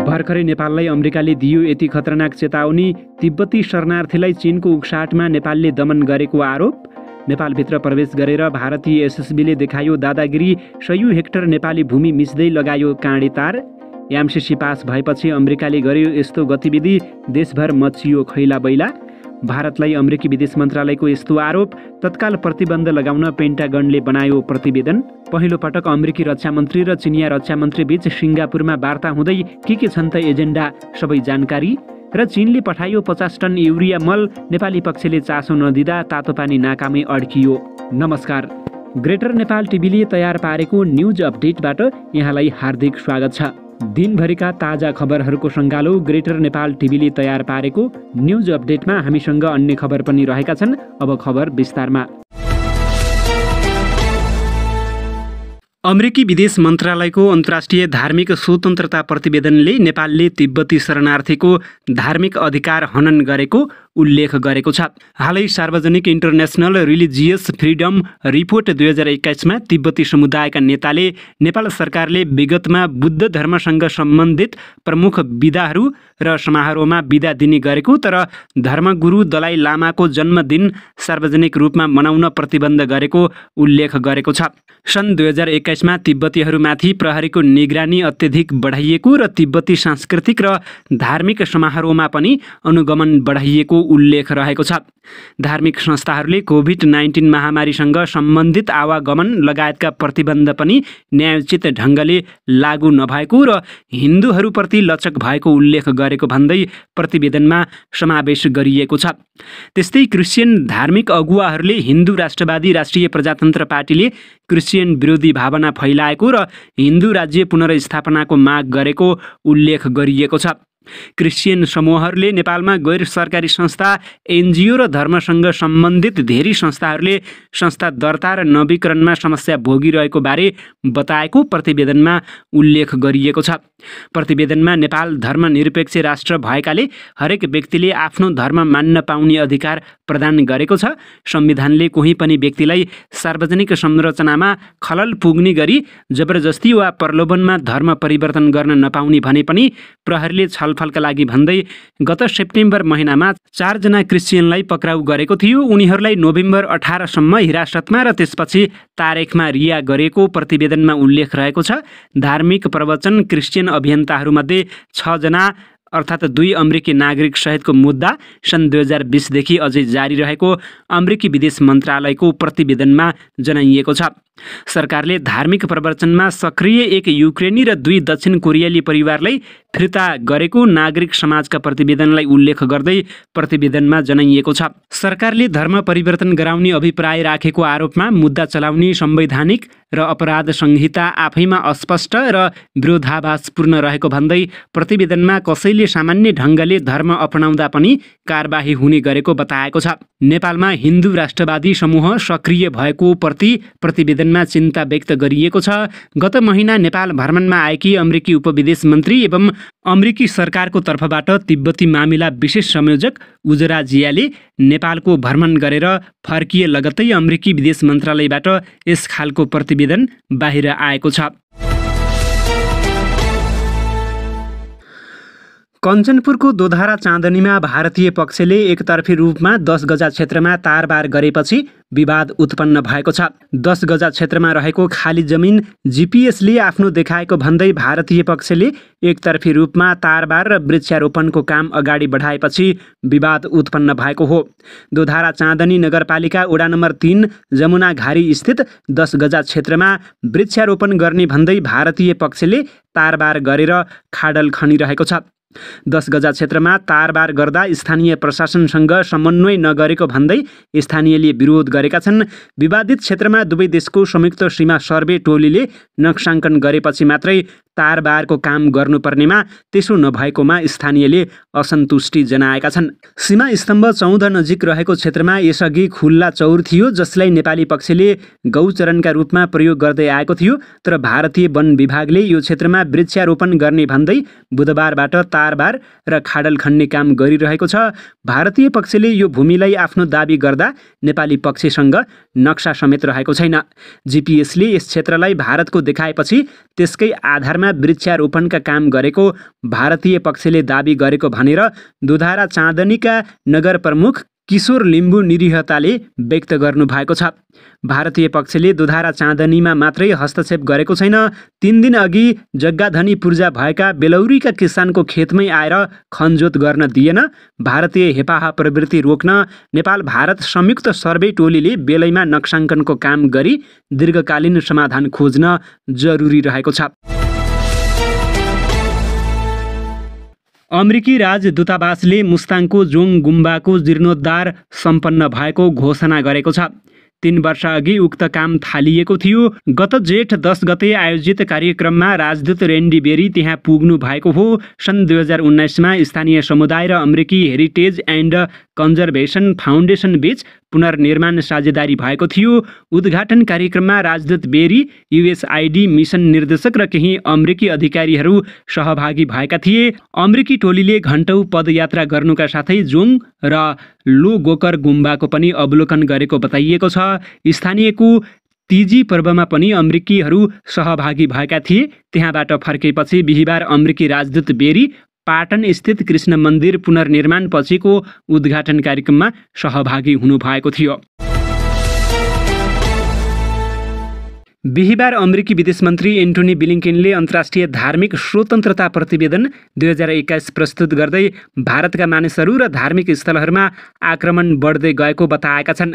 भर्खरै नेपाललाई अमेरिकाले दियो यति खतरनाक चेतावनी। तिब्बती शरणार्थीलाई चीनको उक्साटमा नेपालले दमन गरेको आरोप। नेपालभित्र प्रवेश गरेर भारतीय एसएसबीले देखायो दादागिरी। 100 हेक्टर नेपाली भूमि मिच्दै लगायो काँडे तार। एमसीसी पास भएपछि अमेरिकाले गर्यो यस्तो गतिविधि। देशभर मचियो खैला बैला। भारतलाई अमेरिकी विदेश मन्त्रालयको यस्तो आरोप। तत्काल प्रतिबन्ध लगाउन पेन्टागनले बनायो प्रतिवेदन। पहिलो पटक अमेरिकी रक्षामन्त्री र चिनिया रक्षामन्त्री बीच सिङ्गापुरमा वार्ता हुँदै के छन् त एजेन्डा सबै जानकारी। र चीनले पठायो 50 टन युरिया मल। नेपाली पक्षले चासो नदिँदा तातोपानी नाकामै अड्कियो। नमस्कार, ग्रेटर नेपाल टिभीले तयार पारेको न्युज अपडेटबाट यहाँलाई हार्दिक स्वागत छ। दिनभरिका ताजा खबरहरूको सङ्गालो ग्रेटर नेपाल टिभीले तयार पारेको न्युज अपडेटमा हामीसँग अन्य खबर पनि रहेका छन्। अब खबर विस्तारमा। अमेरिकी विदेश मन्त्रालयको अन्तर्राष्ट्रिय धार्मिक स्वतन्त्रता प्रतिवेदनले नेपालले तिब्बती शरणार्थीको धार्मिक अधिकार हनन गरेको उल्लेख गरेको छ। हालै सार्वजनिक इन्टरनेसनल रिलिजियस फ्रिडम रिपोर्ट 2021मा तिब्बती समुदायका नेताले नेपाल सरकारले विगतमा बुद्ध धर्मसँग सम्बन्धित प्रमुख विधाहरू र समारोहमा बिदा दिने गरेको, तर धर्मगुरु दलाई लामाको जन्मदिन सार्वजनिक रूपमा मनाउन प्रतिबन्ध गरेको उल्लेख गरेको छ। सन् 2021मा तिब्बतीहरूमाथि प्रहरीको निगरानी अत्यधिक बढाइएको र तिब्बती सांस्कृतिक र धार्मिक समारोहमा पनि अनुगमन बढाइएको उल्लेख रहेको छ। धार्मिक संस्थाहरूले कोभिड-19 महामारीसँग सम्बन्धित आवागमन लगायतका प्रतिबन्ध पनि न्यायोचित ढङ्गले लागू नभएको र हिन्दूहरूप्रति लचक भएको उल्लेख गरेको भन्दै प्रतिवेदनमा समावेश गरिएको छ। त्यस्तै क्रिस्चियन धार्मिक अगुवाहरूले हिन्दू राष्ट्रवादी राष्ट्रिय प्रजातन्त्र पार्टीले क्रिस्चियन विरोधी भावना फैलाएको र हिन्दू राज्य पुनर्स्थापनाको माग गरेको उल्लेख गरिएको छ। क्रिस्चियन समूहहरूले नेपालमा गैर सरकारी संस्था, एनजिओ र धर्मसँग सम्बन्धित धेरै संस्थाहरूले संस्था दर्ता र नवीकरणमा समस्या भोगिरहेको बारे बताएको प्रतिवेदनमा उल्लेख गरिएको छ। प्रतिवेदनमा नेपाल धर्मनिरपेक्ष राष्ट्र भएकाले हरेक व्यक्तिले आफ्नो धर्म मान्न पाउने अधिकार प्रदान गरेको छ। संविधानले कोही पनि व्यक्तिलाई सार्वजनिक संरचनामा खलल पुग्ने गरी जबरजस्ती वा प्रलोभनमा धर्म परिवर्तन गर्न नपाउने भने पनि प्रहरीले छलफलका लागि भन्दै गत सेप्टेम्बर महिनामा 4 जना क्रिस्चियनलाई पक्राउ गरेको थियो। उनीहरूलाई नोभेम्बर 18 सम्म हिरासतमा र त्यसपछि तारिखमा रिहा गरेको प्रतिवेदनमा उल्लेख रहेको छ। धार्मिक प्रवचन क्रिस्चियन अभियन्ताहरूमध्ये 6 जना अर्थात् 2 अमेरिकी नागरिक सहितको मुद्दा सन् 2020 देखि अझै जारी रहेको अमेरिकी विदेश मन्त्रालयको प्रतिवेदनमा जनाइएको छ। सरकारले धार्मिक प्रवचनमा सक्रिय 1 युक्रेनी र 2 दक्षिण कोरियाली परिवारलाई फिर्ता गरेको नागरिक समाजका प्रतिवेदनलाई उल्लेख गर्दै प्रतिवेदनमा जनाइएको छ। सरकारले धर्म परिवर्तन गराउने अभिप्राय राखेको आरोपमा मुद्दा चलाउने संवैधानिक र अपराध संहिता आफैमा अस्पष्ट र विरोधाभासपूर्ण रहेको भन्दै प्रतिवेदनमा कसैले सामान्य ढङ्गले धर्म अपनाउँदा पनि कारबाही हुने गरेको बताएको छ। नेपालमा हिन्दू राष्ट्रवादी समूह सक्रिय भएको प्रति प्रतिवेदनमा चिन्ता व्यक्त गरिएको छ। गत महिना नेपाल भ्रमणमा आएकी अमेरिकी उपविदेश मन्त्री एवं अमेरिकी सरकारको तर्फबाट तिब्बती मामिला विशेष संयोजक उजरा जियाले नेपालको भ्रमण गरेर फर्किए लगत्तै अमेरिकी विदेश मन्त्रालयबाट यस खालको प्रतिवेदन बाहिर आएको छ। कञ्चनपुरको दोधारा चाँदनीमा भारतीय पक्षले एकतर्फी रूपमा 10 गजा क्षेत्रमा तारबार गरेपछि विवाद उत्पन्न भएको छ। 10 गजा क्षेत्रमा रहेको खाली जमिन जीपीएसले आफ्नो देखाएको भन्दै भारतीय पक्षले एकतर्फी रूपमा तारबार र वृक्षारोपणको काम अगाडि बढाएपछि विवाद उत्पन्न भएको हो। दोधारा चाँदनी नगरपालिका वडा नम्बर 3 जमुना घारी स्थित 10 गजा क्षेत्रमा वृक्षारोपण गर्ने भन्दै भारतीय पक्षले तारबार गरेर खाडल खनिरहेको छ। 10 गजा क्षेत्रमा तारबार गर्दा स्थानीय प्रशासनसँग समन्वय नगरेको भन्दै स्थानीयले विरोध गरेका छन्। विवादित क्षेत्रमा दुवै देशको संयुक्त सीमा सर्वे टोलीले नक्साङ्कन गरेपछि मात्रै तारबारको काम गर्नुपर्नेमा त्यसो नभएकोमा स्थानीयले असन्तुष्टि जनाएका छन्। सीमा स्तम्भ 14 नजिक रहेको क्षेत्रमा यसअघि खुल्ला चौर थियो, जसलाई नेपाली पक्षले गौचरणका रूपमा प्रयोग गर्दै आएको थियो, तर भारतीय वन विभागले यो क्षेत्रमा वृक्षारोपण गर्ने भन्दै बुधबारबाट तारबार र खाडल खन्ने काम गरिरहेको छ। भारतीय पक्षले यो भूमिलाई आफ्नो दाबी गर्दा नेपाली पक्षसँग नक्सा समेत रहेको छैन। जीपीएसले यस क्षेत्रलाई भारतको देखाएपछि त्यसकै आधारमा वृक्षारोपणका काम गरेको भारतीय पक्षले दाबी गरेको भनेर दुधारा चाँदनीका नगर प्रमुख किशोर लिम्बू निरीहताले व्यक्त गर्नुभएको छ। भारतीय पक्षले दुधारा चाँदनीमा मात्रै हस्तक्षेप गरेको छैन। 3 दिन अघि जग्गाधनी पूर्जा भएका बेलौरीका किसानको खेतमै आएर खनजोत गर्न दिएन। भारतीय हेपाहा प्रवृत्ति रोक्न नेपाल भारत संयुक्त सर्वे टोलीले बेलैमा नक्साङ्कनको काम गरी दीर्घकालीन समाधान खोज्न जरुरी रहेको छ। अमेरिकी राजदूतावासले मुस्ताङको जोङ गुम्बाको जीर्णोद्धार सम्पन्न भएको घोषणा गरेको छ। 3 वर्ष अघि उक्त काम थालिएको थियो। गत जेठ 10 गते आयोजित कार्यक्रममा राजदूत रेन्डी बेरी त्यहाँ पुग्नु भएको हो। सन् 2019मा स्थानीय समुदाय र अमेरिकी हेरिटेज एन्ड कन्जर्भेसन फाउन्डेसन बीच पुनर्निर्माण साझेदारी भएको थियो। उद्घाटन कार्यक्रममा राजदूत बेरी, युएसआइडी मिसन निर्देशक र केही अमेरिकी अधिकारीहरू सहभागी भएका थिए। अमेरिकी टोलीले घण्टौँ पदयात्रा गर्नुका साथै जोङ र लो गोकर गुम्बाको पनि अवलोकन गरेको बताइएको छ। स्थानीयको तीजी पर्वमा पनि अमेरिकीहरू सहभागी भएका थिए। त्यहाँबाट फर्केपछि बिहिबार अमेरिकी राजदूत बेरी पाटन स्थित कृष्ण मन्दिर पुनर्निर्माण पछिको उद्घाटन कार्यक्रममा सहभागी हुनुभएको थियो। बिहिबार अमेरिकी विदेश मन्त्री एन्टोनी ब्लिङ्केनले अन्तर्राष्ट्रिय धार्मिक स्वतन्त्रता प्रतिवेदन 2021 प्रस्तुत गर्दै भारतका मानिसहरू र धार्मिक स्थलहरूमा आक्रमण बढ्दै गएको बताएका छन्।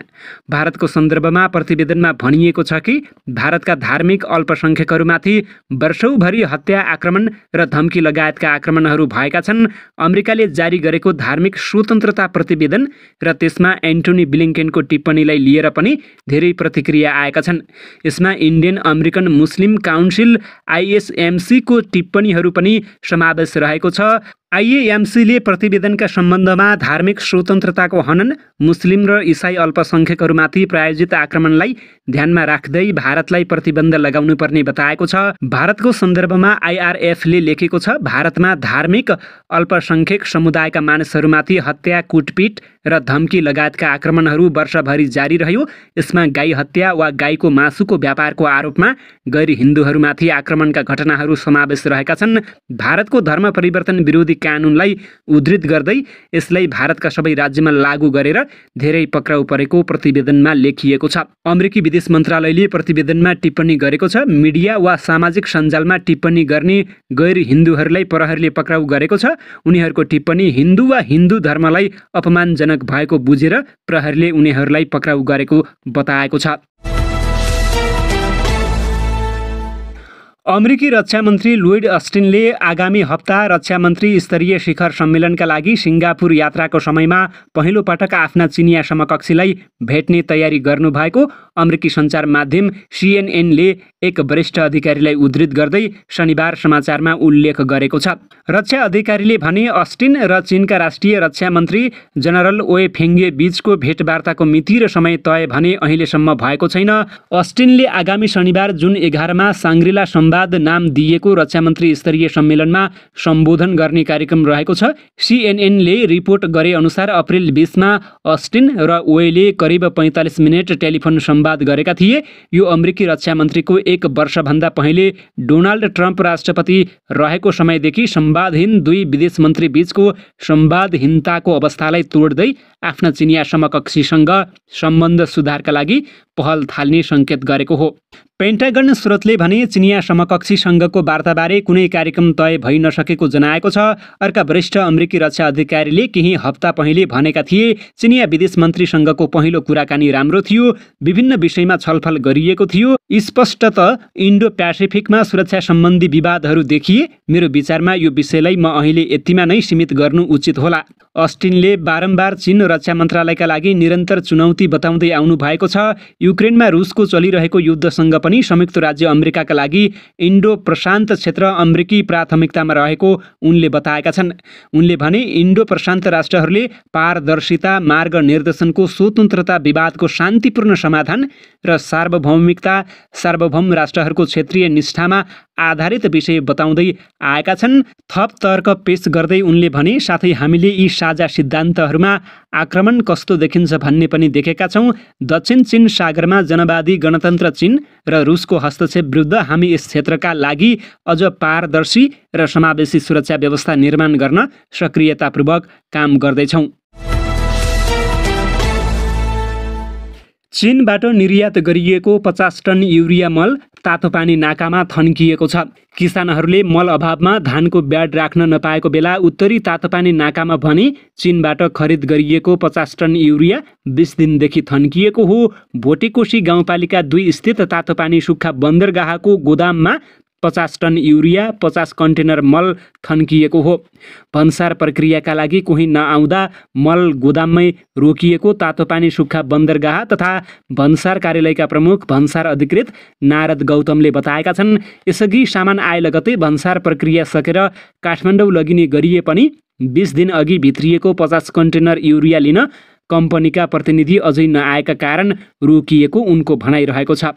भारतको सन्दर्भमा प्रतिवेदनमा भनिएको छ कि भारतका धार्मिक अल्पसङ्ख्यकहरूमाथि वर्षौँभरि हत्या, आक्रमण र धम्की लगायतका आक्रमणहरू भएका छन्। अमेरिकाले जारी गरेको धार्मिक स्वतन्त्रता प्रतिवेदन र त्यसमा एन्टोनी ब्लिङ्केनको टिप्पणीलाई लिएर पनि धेरै प्रतिक्रिया आएका छन्। यसमा इन्डियन अमेरिकन मुस्लिम काउन्सिल IAMC को टिप्पणीहरू पनि समावेश रहेको छ। IAMCले प्रतिवेदनका सम्बन्धमा धार्मिक स्वतन्त्रताको हनन, मुस्लिम र इसाई अल्पसङ्ख्यकहरूमाथि प्रायोजित आक्रमणलाई ध्यानमा राख्दै भारतलाई प्रतिबन्ध लगाउनु पर्ने बताएको छ। भारतको सन्दर्भमा IRFले लेखेको छ, भारतमा धार्मिक अल्पसङ्ख्यक समुदायका मानिसहरूमाथि हत्या, कुटपिट र धम्की लगायतका आक्रमणहरू वर्षभरि जारी रह्यो। यसमा गाई हत्या वा गाईको मासुको व्यापारको आरोपमा गैर हिन्दूहरूमाथि आक्रमणका घटनाहरू समावेश रहेका छन्। भारतको धर्म परिवर्तन विरोधी कानुनलाई उद्धृत गर्दै यसलाई भारतका सबै राज्यमा लागू गरेर धेरै पक्राउ परेको प्रतिवेदनमा लेखिएको छ। अमेरिकी विदेश मन्त्रालयले प्रतिवेदनमा टिप्पणी गरेको छ, मिडिया वा सामाजिक सञ्जालमा टिप्पणी गर्ने गैर हिन्दूहरूलाई प्रहरीले पक्राउ गरेको छ। उनीहरूको टिप्पणी हिन्दू वा हिन्दू धर्मलाई अपमानजनक भएको बुझेर प्रहरीले उनीहरूलाई पक्राउ गरेको बताएको छ। अमेरिकी रक्षा मन्त्री लोइड अस्टिनले आगामी हप्ता रक्षा मन्त्री स्तरीय शिखर सम्मेलनका लागि सिङ्गापुर यात्राको समयमा पहिलो पटक आफ्ना चिनिया समकक्षीलाई भेट्ने तयारी गर्नुभएको अमेरिकी सञ्चार माध्यम CNNले एक वरिष्ठ अधिकारीलाई उद्धृत गर्दै शनिबार समाचारमा उल्लेख गरेको छ। रक्षा अधिकारीले भने अस्टिन र चीनका राष्ट्रिय रक्षा मन्त्री जनरल ओए फेङ्गे बीचको भेटवार्ताको मिति र समय तय भने अहिलेसम्म भएको छैन। अस्टिनले आगामी शनिबार जुन 11मा साङ्ग्रिला संवाद नाम दिएको रक्षा मन्त्री स्तरीय सम्मेलनमा सम्बोधन गर्ने कार्यक्रम रहेको छ। CNNले रिपोर्ट गरे अनुसार अप्रिल 20मा अस्टिन र ओएले करिब 45 मिनेट टेलिफोन संवाद गरेका थिए। यो अमेरिकी रक्षा मन्त्रीको 1 वर्षभन्दा पहिले डोनाल्ड ट्रम्प राष्ट्रपति रहेको समयदेखि संवादहीन दुई विदेश मन्त्री बीचको संवादहीनताको अवस्थालाई तोड्दै आफ्ना चिनिया समकक्षीसँग सम्बन्ध सुधारका लागि पहल थाल्ने सङ्केत गरेको हो। पेन्टागन स्रोतले भने चिनिया समकक्षीसँगको वार्ताबारे कुनै कार्यक्रम तय भइ नसकेको जनाएको छ। अर्का वरिष्ठ अमेरिकी रक्षा अधिकारीले केही हप्ता पहिले भनेका थिए, चिनिया विदेश मन्त्रीसँगको पहिलो कुराकानी राम्रो थियो, विभिन्न विषयमा छलफल गरिएको थियो, स्पष्टत इन्डो प्यासिफिकमा सुरक्षा सम्बन्धी विवादहरू देखिए। मेरो विचारमा यो विषयलाई म अहिले यतिमा नै सीमित गर्नु उचित होला। अस्टिनले बारम्बार चीन रक्षा मन्त्रालयका लागि निरन्तर चुनौती बताउँदै आउनु भएको छ। युक्रेनमा रुसको चलिरहेको युद्धसँग पनि पनि संयुक्त राज्य अमेरिकाका लागि इन्डो प्रशान्त क्षेत्र अमेरिकी प्राथमिकतामा रहेको उनले बताएका छन्। उनले भने इन्डो प्रशान्त राष्ट्रहरूले पारदर्शिता, मार्ग निर्देशनको स्वतन्त्रता, विवादको शान्तिपूर्ण समाधान र सार्वभौम राष्ट्रहरूको क्षेत्रीय निष्ठामा आधारित विषय बताउँदै आएका छन्। थप तर्क पेश गर्दै उनले भने, साथै हामीले यी साझा सिद्धान्तहरूमा आक्रमण कस्तो देखिन्छ भन्ने पनि देखेका छौँ। दक्षिण चीन सागरमा जनवादी गणतन्त्र चीन र रुसको हस्तक्षेप विरुद्ध हामी यस क्षेत्रका लागि अझ पारदर्शी र समावेशी सुरक्षा व्यवस्था निर्माण गर्न सक्रियतापूर्वक काम गर्दैछौँ। चीनबाट निर्यात गरिएको 50 टन युरिया मल तातोपानी नाकामा थन्किएको छ। किसानहरूले मल अभावमा धानको ब्याड राख्न नपाएको बेला उत्तरी तातोपानी नाकामा भने चीनबाट खरिद गरिएको 50 टन युरिया 20 दिनदेखि थन्किएको हो। भोटेकोशी गाउँपालिका 2 स्थित तातोपानी सुक्खा बन्दरगाहको गोदाममा 50 टन युरिया, 50 कन्टेनर मल थन्किएको हो। भन्सार प्रक्रियाका लागि कोही नआउँदा मल गोदाममै रोकिएको तातोपानी सुक्खा बन्दरगाह तथा भन्सार कार्यालयका प्रमुख भन्सार अधिकृत नारद गौतमले बताएका छन्। यसअघि सामान आए लगतै भन्सार प्रक्रिया सकेर काठमाडौँ लगिने गरिए पनि 20 दिन अघि भित्रिएको 50 कन्टेनर युरिया लिन कम्पनीका प्रतिनिधि अझै नआएका कारण रोकिएको उनको भनाइरहेको छ।